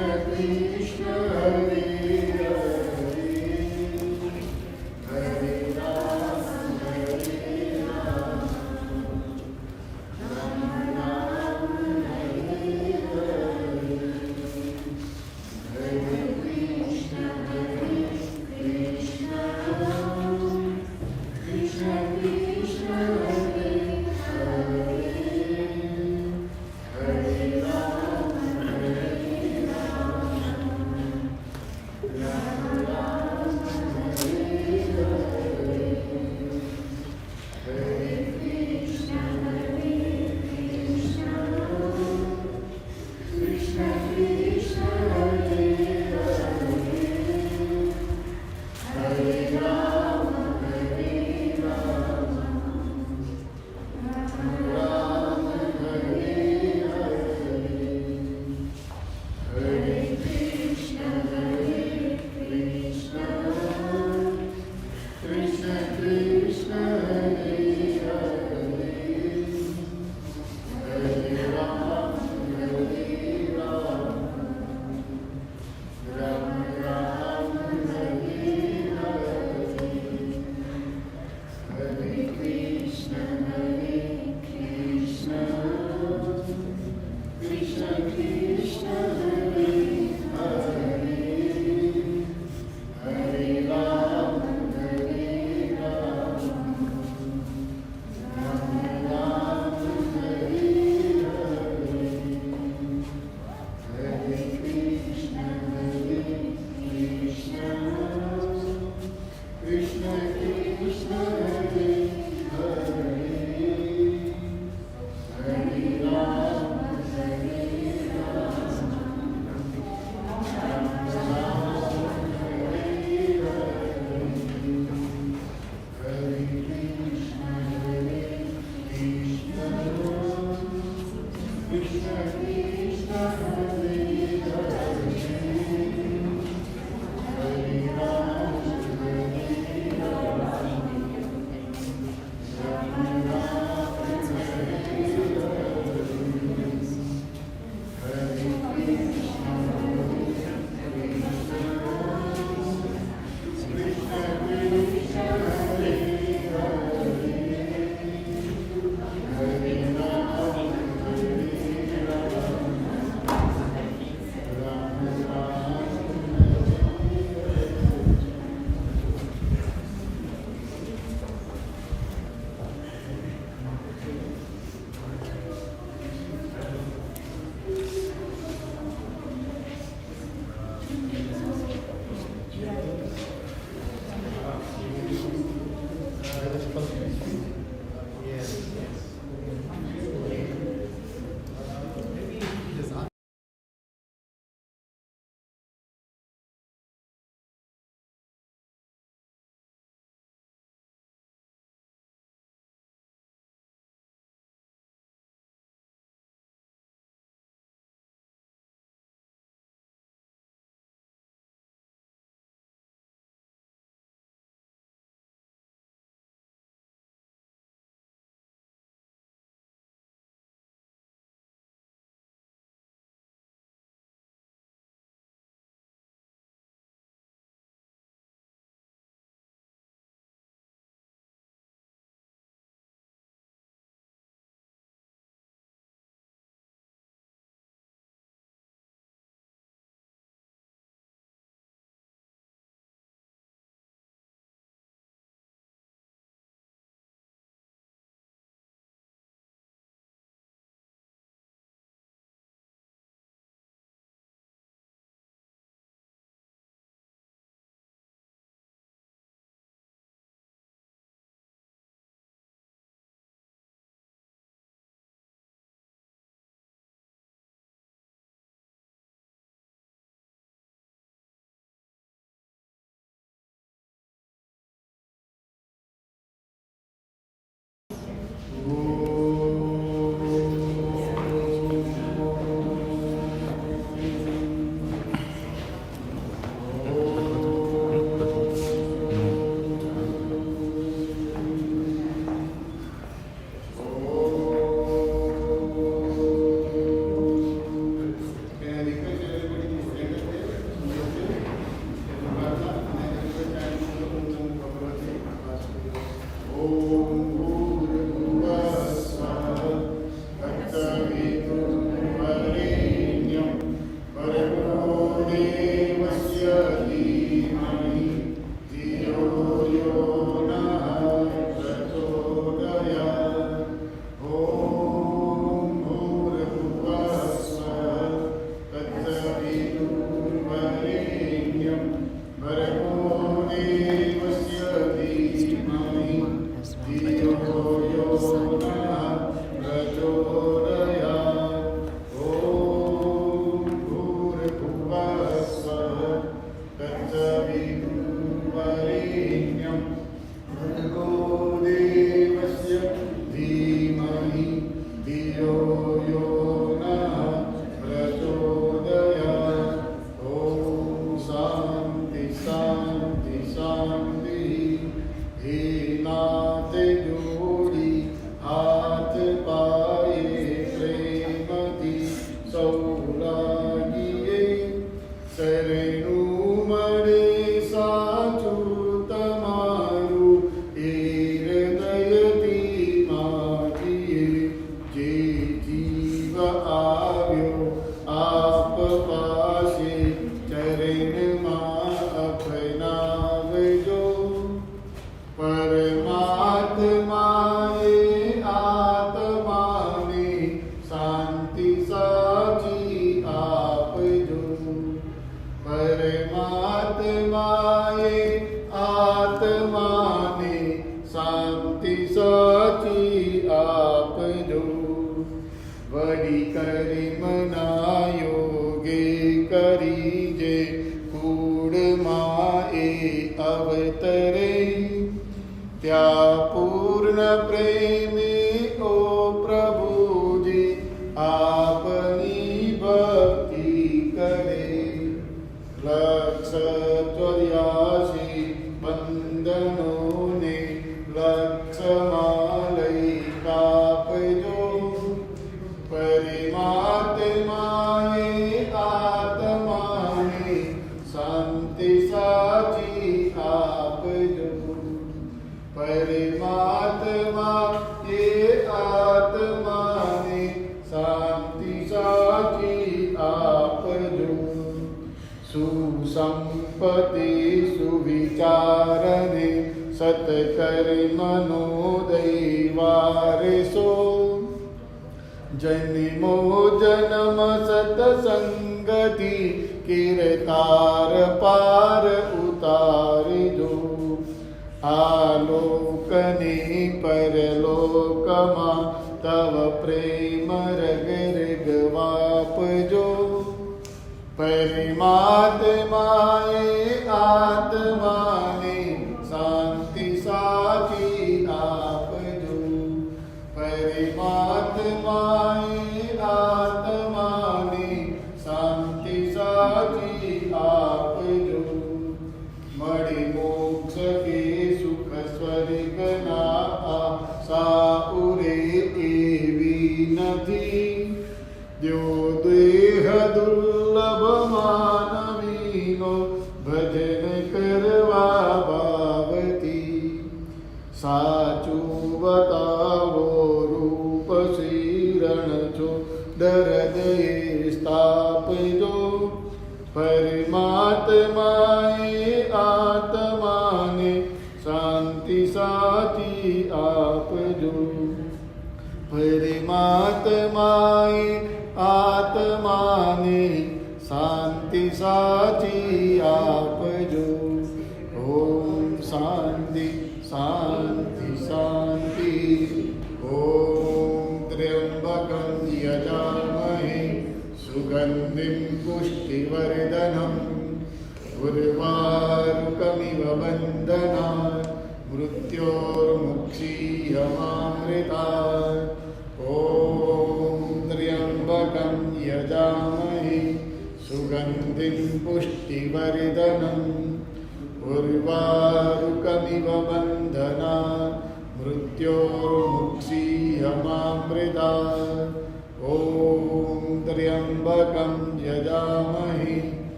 Hare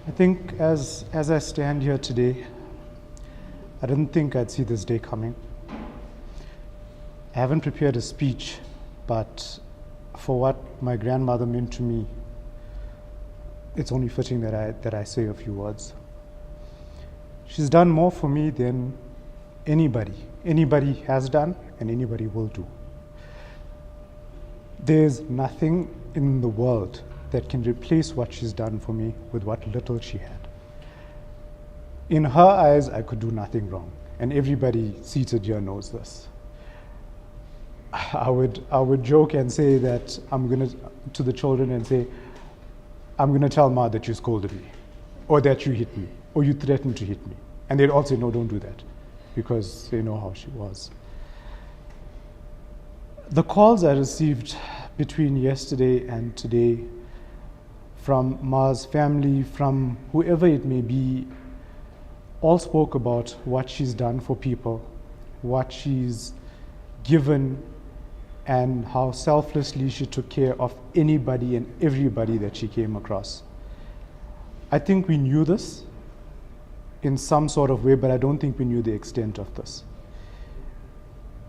I think as I stand here today, I didn't think I'd see this day coming. I haven't prepared a speech, but for what my grandmother meant to me, it's only fitting that I say a few words. She's done more for me than anybody has done and anybody will do. There's nothing in the world that can replace what she's done for me with what little she had. In her eyes, I could do nothing wrong, and everybody seated here knows this. I would joke and say that to the children and say, I'm gonna tell Ma that you scolded me, or that you hit me, or you threatened to hit me. And they'd all say, no, don't do that, because they know how she was. The calls I received between yesterday and today from Ma's family, from whoever it may be, all spoke about what she's done for people, what she's given, and how selflessly she took care of anybody and everybody that she came across. I think we knew this in some sort of way, but I don't think we knew the extent of this.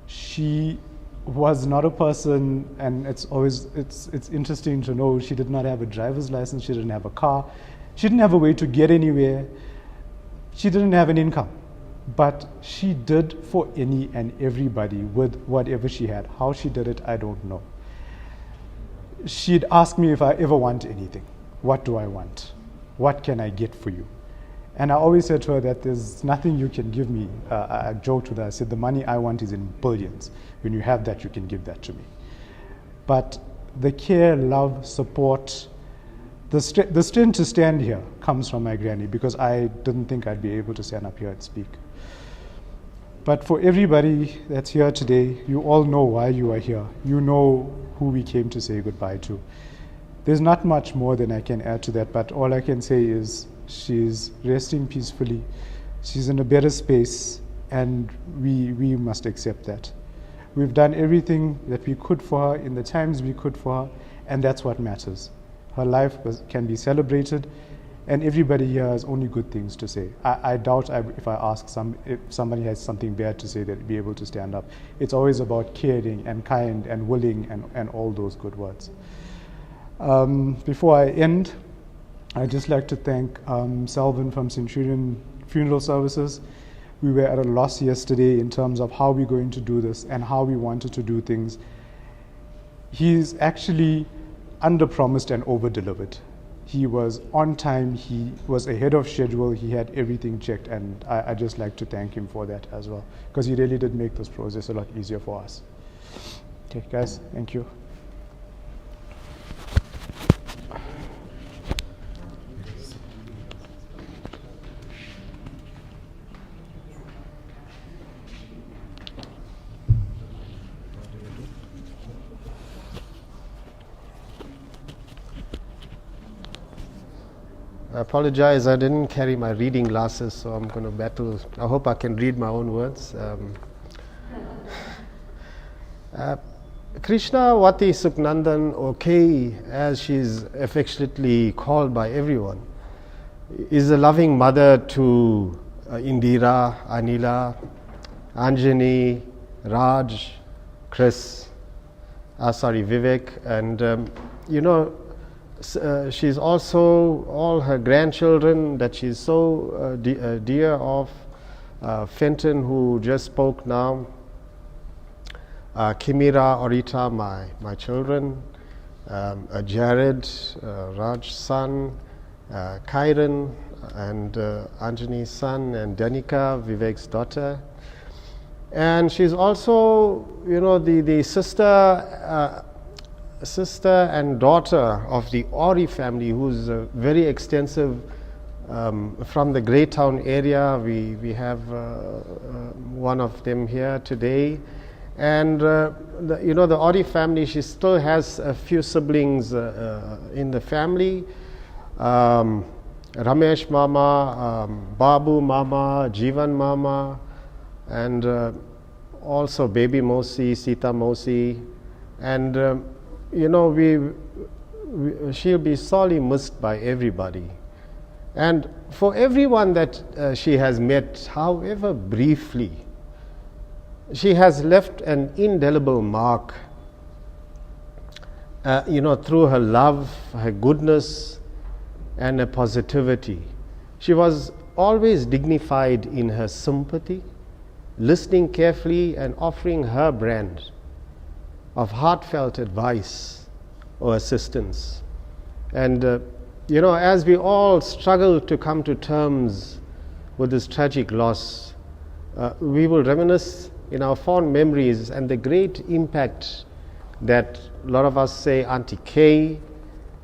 She was not a person, and it's interesting to know, she did not have a driver's license, she didn't have a car, she didn't have a way to get anywhere, she didn't have an income, but she did for any and everybody with whatever she had. How she did it, I don't know. She'd ask me if I ever want anything. What do I want? What can I get for you? And I always said to her that there's nothing you can give me. I joked with her, I said, the money I want is in billions. When you have that, you can give that to me. But the care, love, support, the strength to stand here comes from my granny, because I didn't think I'd be able to stand up here and speak. But for everybody that's here today, you all know why you are here. You know who we came to say goodbye to. There's not much more than I can add to that, but all I can say is she's resting peacefully. She's in a better space, and we must accept that. We've done everything that we could for her in the times we could for her, and that's what matters. Her life can be celebrated, and everybody here has only good things to say. I doubt if I ask if somebody has something bad to say, they'd be able to stand up. It's always about caring and kind and willing and all those good words. Before I end, I'd just like to thank Selvin from Centurion Funeral Services. We were at a loss yesterday in terms of how we're going to do this and how we wanted to do things. He's actually under-promised and over-delivered. He was on time, he was ahead of schedule, he had everything checked, and I'd just like to thank him for that as well, because he really did make this process a lot easier for us. Okay, guys, thank you. I apologize, I didn't carry my reading glasses, so I'm going to battle. I hope I can read my own words. Krishnawathee Sooknundan, or K, as she's affectionately called by everyone, is a loving mother to Indira, Anila, Anjani, Raj, Chris, Vivek, and she's also all her grandchildren that she's so dear of. Fenton, who just spoke now, Kimira, Orita, my children, Jared, Raj's son, Kairan, and Anjani's son, and Danika, Vivek's daughter. And she's also, the sister and daughter of the Ori family, who's very extensive from the Greytown area. We have one of them here today. And the Ori family, she still has a few siblings in the family. Ramesh Mama, Babu Mama, Jivan Mama, and also Baby Mosi, Sita Mosi. And she'll be sorely missed by everybody. And for everyone that she has met, however briefly, she has left an indelible mark, through her love, her goodness, and her positivity. She was always dignified in her sympathy, listening carefully and offering her brand of heartfelt advice or assistance. And, as we all struggle to come to terms with this tragic loss, we will reminisce in our fond memories and the great impact that a lot of us say Auntie Kay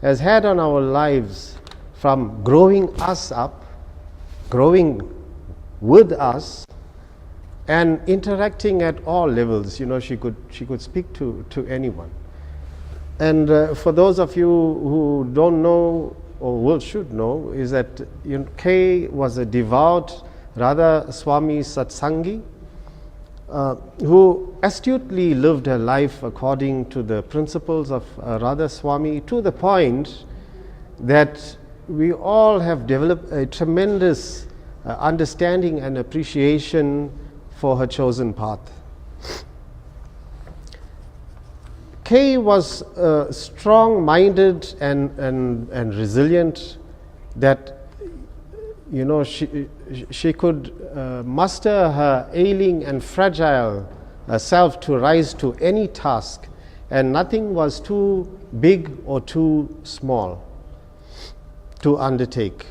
has had on our lives, from growing us up, growing with us, and interacting at all levels. She could speak to anyone. And for those of you who don't know or should know, is that Kay was a devout Radha Swami Satsangi, who astutely lived her life according to the principles of Radha Swami, to the point that we all have developed a tremendous understanding and appreciation for her chosen path. Kay was strong-minded and resilient, that she could muster her ailing and fragile self to rise to any task, and nothing was too big or too small to undertake.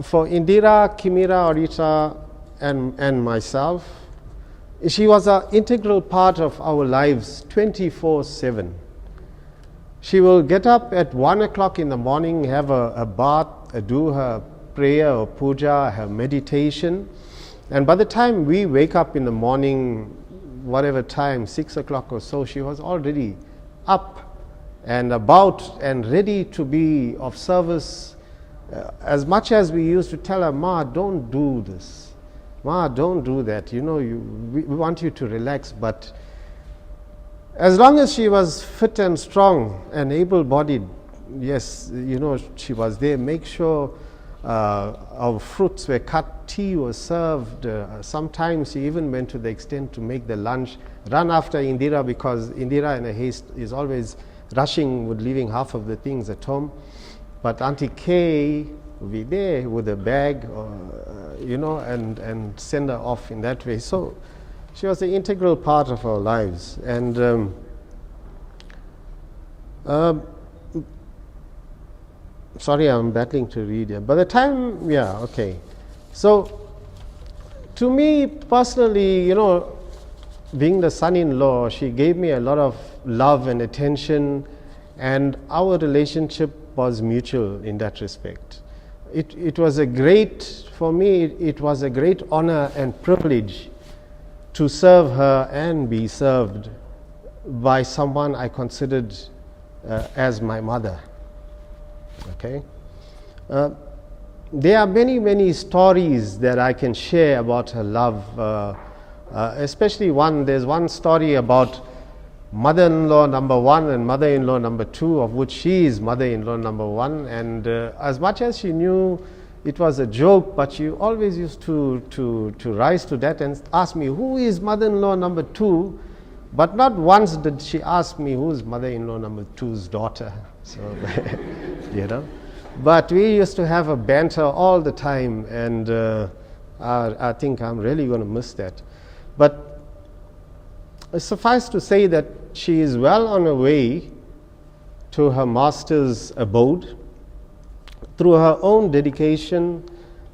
For Indira, Kimira, Orita, and myself, she was an integral part of our lives 24/7. She will get up at 1 o'clock in the morning, have a bath, do her prayer or puja, her meditation, and by the time we wake up in the morning, whatever time, 6 o'clock or so, she was already up and about and ready to be of service. As much as we used to tell her, Ma, don't do this, Ma, don't do that, we want you to relax. But as long as she was fit and strong and able-bodied, yes, she was there. Make sure our fruits were cut, tea was served. Sometimes she even went to the extent to make the lunch, run after Indira, because Indira in a haste is always rushing with leaving half of the things at home. But Auntie Kay would be there with a bag, and send her off in that way. So she was an integral part of our lives. And sorry, I'm battling to read here. By the time, So to me personally, being the son-in-law, she gave me a lot of love and attention, and our relationship was mutual in that respect. It was a great honor and privilege to serve her and be served by someone I considered as my mother. Okay? There are many, many stories that I can share about her love, especially there's one story about mother-in-law number 1 and mother-in-law number 2, of which she is mother-in-law number 1. And as much as she knew it was a joke, but she always used to rise to that and ask me, who is mother-in-law number 2? But not once did she ask me, who is mother-in-law number 2's daughter? So, But we used to have a banter all the time, and I think I'm really going to miss that. But suffice to say that she is well on her way to her master's abode through her own dedication,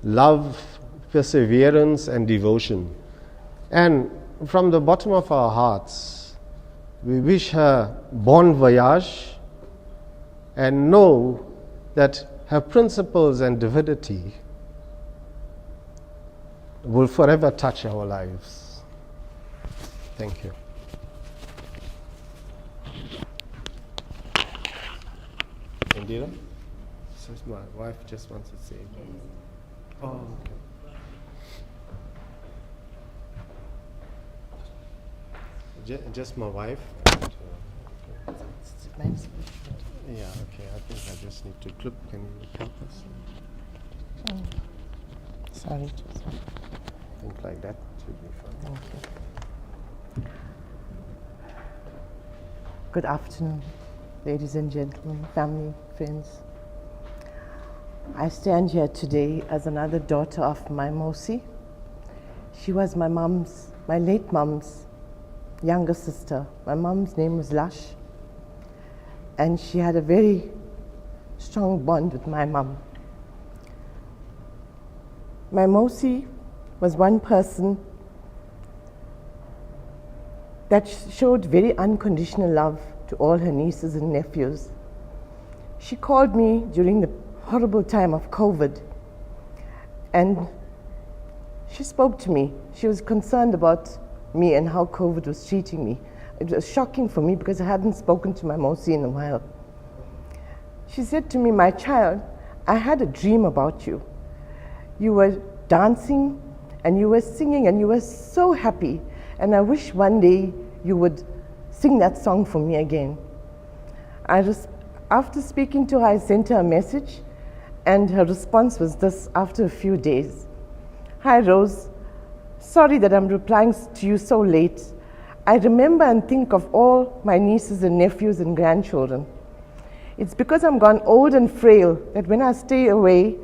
love, perseverance, and devotion. And from the bottom of our hearts, we wish her bon voyage, and know that her principles and divinity will forever touch our lives. Thank you. Indira? My wife just wants to say. Oh, okay. Just my wife. Yeah, okay. I think I just need to clip. Can you help us? Sorry. I think like that should be fine. Thank you. Good afternoon, ladies and gentlemen, family, friends. I stand here today as another daughter of my Mosi. She was my late mom's younger sister. My mom's name was Lush, and she had a very strong bond with my mom. My Mosi was one person that showed very unconditional love to all her nieces and nephews. She called me during the horrible time of COVID, and she spoke to me. She was concerned about me and how COVID was treating me. It was shocking for me because I hadn't spoken to my Mosi in a while. She said to me, "My child, I had a dream about you. You were dancing and you were singing and you were so happy, and I wish one day you would sing that song for me again." After speaking to her, I sent her a message, and her response was this after a few days. "Hi Rose, sorry that I'm replying to you so late. I remember and think of all my nieces and nephews and grandchildren. It's because I'm gone old and frail that when I stay away,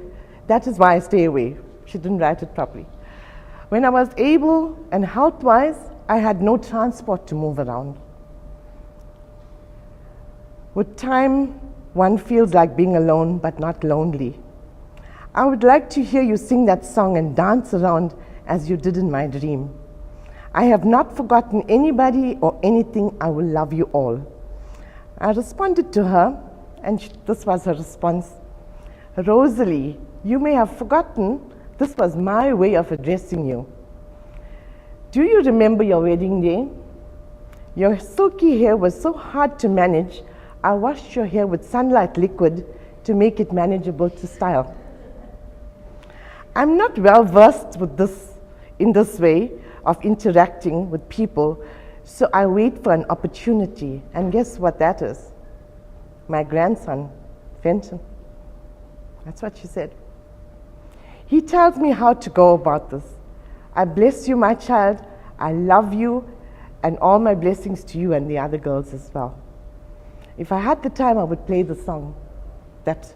that is why I stay away." She didn't write it properly. "When I was able and health-wise, I had no transport to move around. With time, one feels like being alone but not lonely. I would like to hear you sing that song and dance around as you did in my dream. I have not forgotten anybody or anything. I will love you all." I responded to her, and this was her response. "Rosalie, you may have forgotten, this was my way of addressing you. Do you remember your wedding day? Your silky hair was so hard to manage, I washed your hair with sunlight liquid to make it manageable to style. I'm not well versed with in this way of interacting with people, so I wait for an opportunity, and guess what that is? My grandson, Fenton." That's what she said. "He tells me how to go about this. I bless you, my child. I love you, and all my blessings to you and the other girls as well." If I had the time, I would play the song that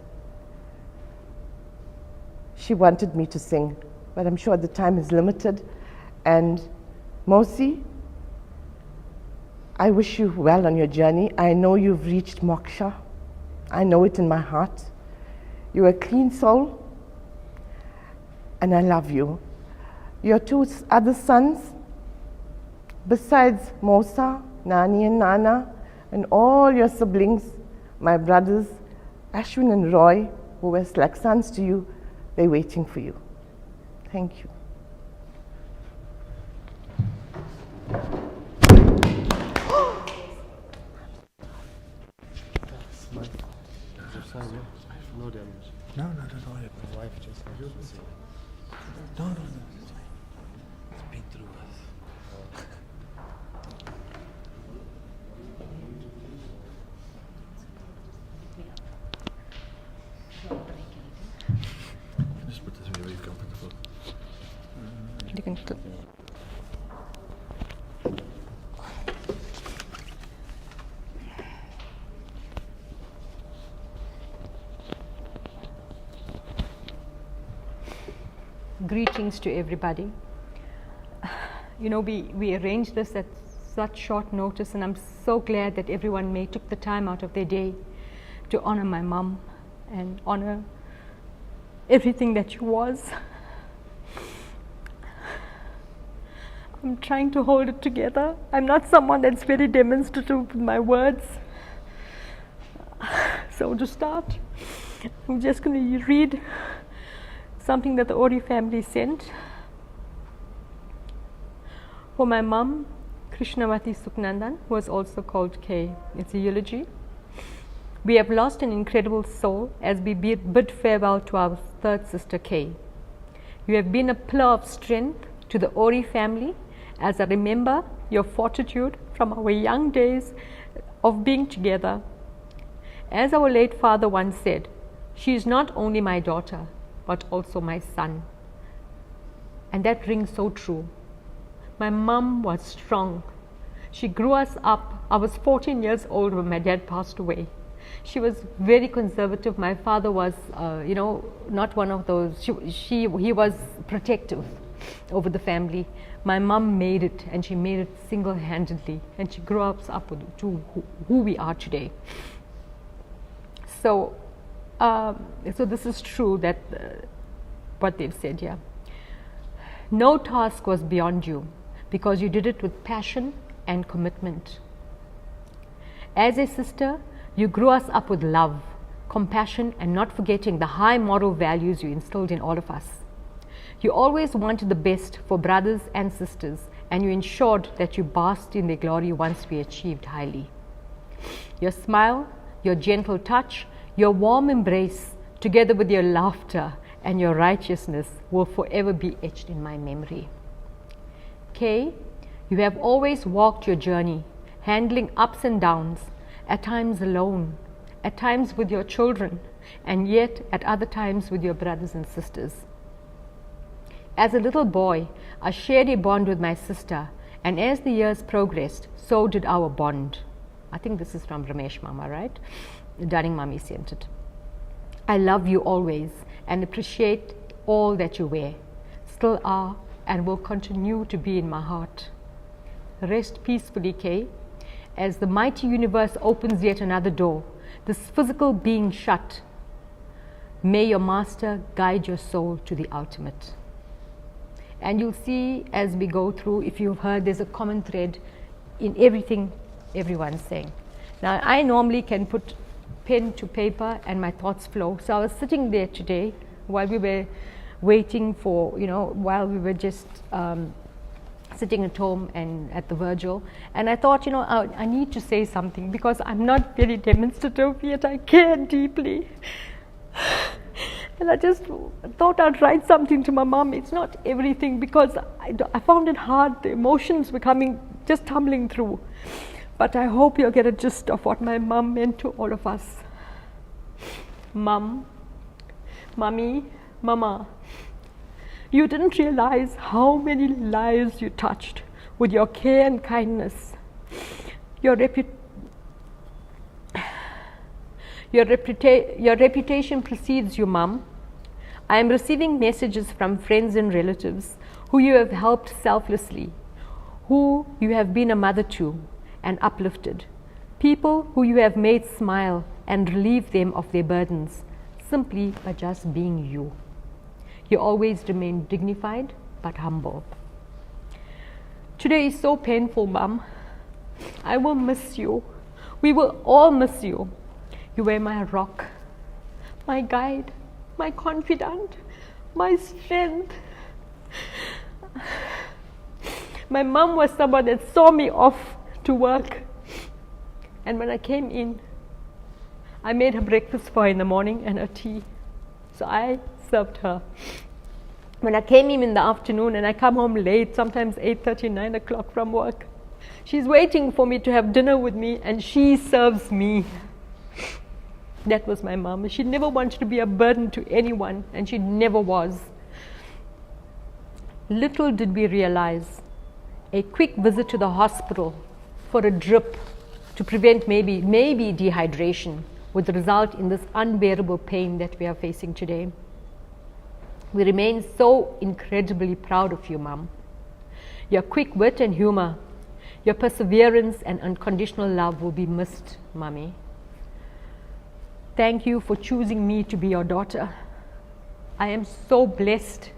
she wanted me to sing, but I'm sure the time is limited. And Mosi, I wish you well on your journey. I know you've reached moksha. I know it in my heart. You're a clean soul, and I love you. Your two other sons, besides Mosa, Nani and Nana, and all your siblings, my brothers, Ashwin and Roy, who were like sons to you, they're waiting for you. Thank you. No damage. No, not at all. My wife just had to say. No, no, no. It's fine. It's been through us. Just put this wherever you're comfortable. You can Greetings to everybody. You know, we arranged this at such short notice, and I'm so glad that everyone took the time out of their day to honor my mom and honor everything that she was. I'm trying to hold it together. I'm not someone that's very demonstrative with my words. So to start, I'm just going to read something that the Ori family sent. For my mom, Krishnawathee Sooknundan, who was also called K. It's a eulogy. We have lost an incredible soul as we bid farewell to our third sister K. You have been a pillar of strength to the Ori family, as I remember your fortitude from our young days of being together. As our late father once said, she is not only my daughter, but also my son. And that rings so true. My mom was strong. She grew us up. I was 14 years old when my dad passed away. She was very conservative. My father was, not one of those. He was protective over the family. My mom made it, and she made it single-handedly, and she grew us up to who we are today. So this is true that what they've said here. No task was beyond you because you did it with passion and commitment. As a sister, you grew us up with love, compassion, and not forgetting the high moral values you instilled in all of us. You always wanted the best for brothers and sisters, and you ensured that you basked in their glory once we achieved highly. Your smile, your gentle touch, your warm embrace, together with your laughter and your righteousness, will forever be etched in my memory. Kay, you have always walked your journey, handling ups and downs, at times alone, at times with your children, and yet at other times with your brothers and sisters. As a little boy, I shared a bond with my sister, and as the years progressed, so did our bond. I think this is from Ramesh Mama, right? Darling Mummy sent it. I love you always and appreciate all that you wear, still are, and will continue to be in my heart. Rest peacefully, Kay, as the mighty universe opens yet another door, this physical being shut. May your master guide your soul to the ultimate. And you'll see as we go through, if you've heard, there's a common thread in everything everyone's saying. Now, I normally can put pen to paper and my thoughts flow. So I was sitting there today while we were waiting for, while we were just sitting at home and at the Virgil. And I thought, I need to say something because I'm not very demonstrative, yet I care deeply. And I just thought I'd write something to my mom. It's not everything because I found it hard. The emotions were just tumbling through. But I hope you'll get a gist of what my mom meant to all of us. Mum, Mummy, Mama, you didn't realize how many lives you touched with your care and kindness. Your reputation precedes you, Mum. I am receiving messages from friends and relatives who you have helped selflessly, who you have been a mother to and uplifted, people who you have made smile and relieve them of their burdens simply by just being you. You always remain dignified but humble. Today is so painful, Mum. I will miss you. We will all miss you. You were my rock, my guide, my confidant, my strength. My mum was someone that saw me off to work. And when I came in, I made her breakfast for her in the morning and her tea. So I served her. When I came in the afternoon and I come home late, sometimes 8:30, 9 o'clock from work, she's waiting for me to have dinner with me and she serves me. That was my mom. She never wanted to be a burden to anyone, and she never was. Little did we realize a quick visit to the hospital for a drip to prevent maybe dehydration would result in this unbearable pain that we are facing today. We remain so incredibly proud of you, Mom. Your quick wit and humor, your perseverance and unconditional love will be missed, Mommy. Thank you for choosing me to be your daughter. I am so blessed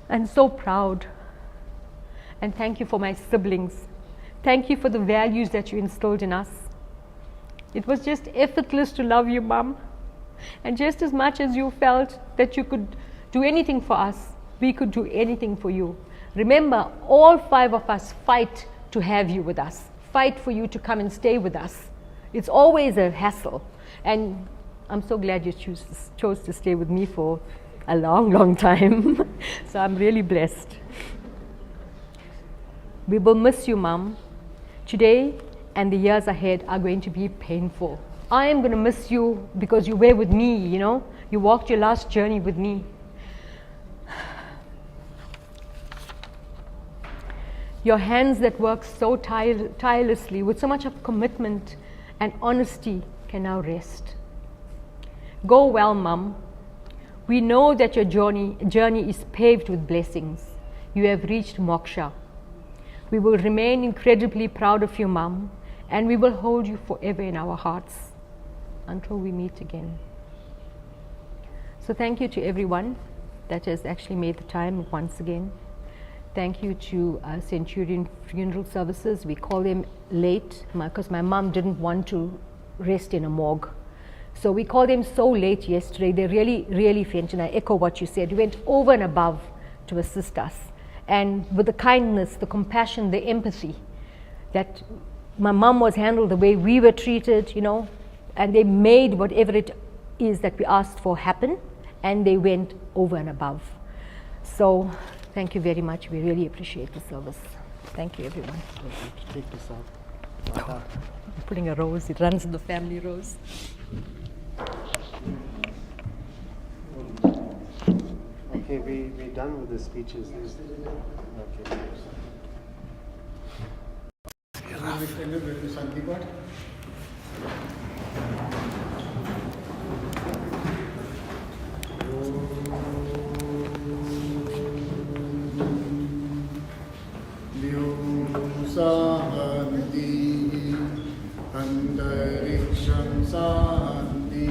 and so proud. And thank you for my siblings. Thank you for the values that you instilled in us. It was just effortless to love you, Mom. And just as much as you felt that you could do anything for us, we could do anything for you. Remember, all 5 of us fight to have you with us, fight for you to come and stay with us. It's always a hassle. And I'm so glad you chose to stay with me for a long, long time. So I'm really blessed. We will miss you, Mom. Today and the years ahead are going to be painful. I am going to miss you because you were with me, You walked your last journey with me. Your hands that work so tirelessly with so much of commitment and honesty can now rest. Go well, Mum. We know that your journey is paved with blessings. You have reached moksha. We will remain incredibly proud of you, Mum, and we will hold you forever in our hearts until we meet again. So thank you to everyone that has actually made the time once again. Thank you to Centurion Funeral Services. We call them late because my mom didn't want to rest in a morgue. So we called them so late yesterday. They really, really faint, and I echo what you said. You went over and above to assist us. And with the kindness, the compassion, the empathy, that my mom was handled the way we were treated, you know, and they made whatever it is that we asked for happen, and they went over and above. So thank you very much. We really appreciate the service. Thank you, everyone. Take this out. I'm putting a rose. It runs in the family rose. Okay, we're done with the speeches. Okay. Antariksham Santi,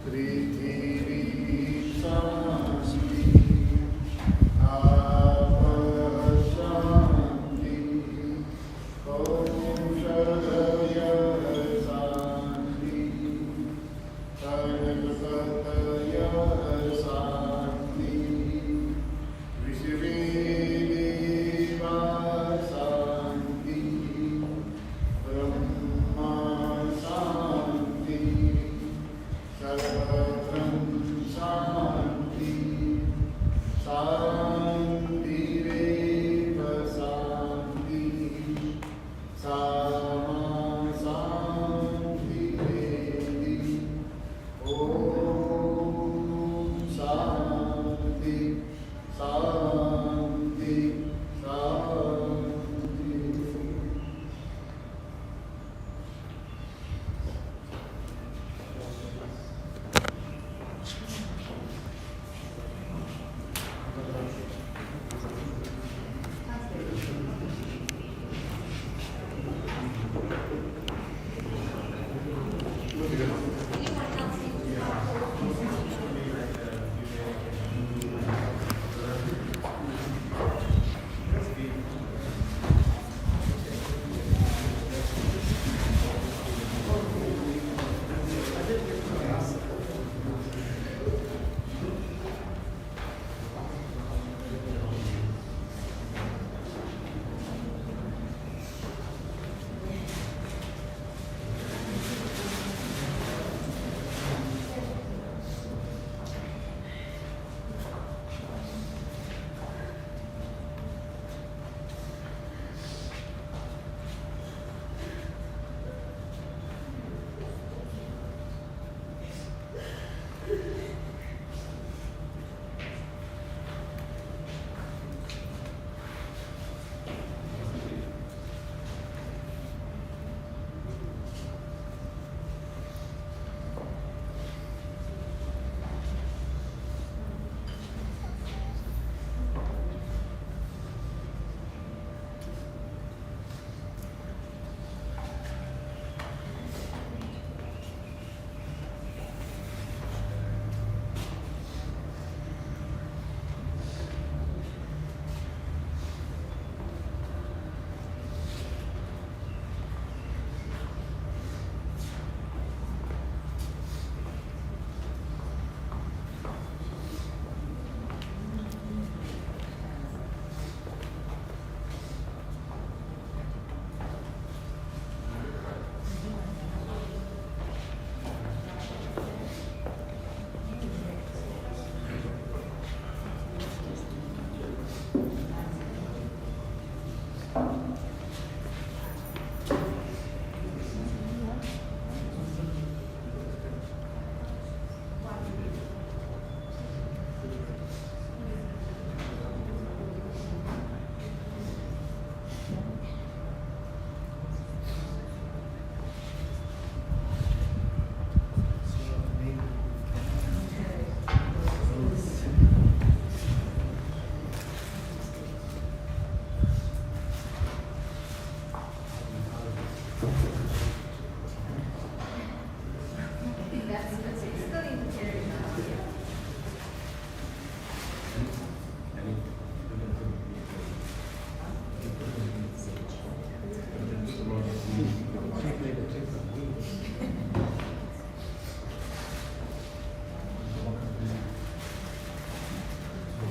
Prithvi Santi, Apa Shanti, Om Shadaya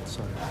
Sorry.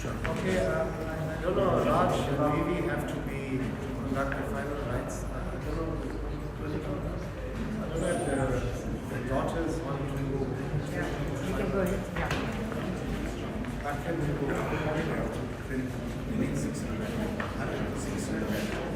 Okay, I don't know, Raj, maybe have to be conduct the final rites. I don't know if the daughters want to go. Yeah, you can go ahead. Yeah. I can go. 600.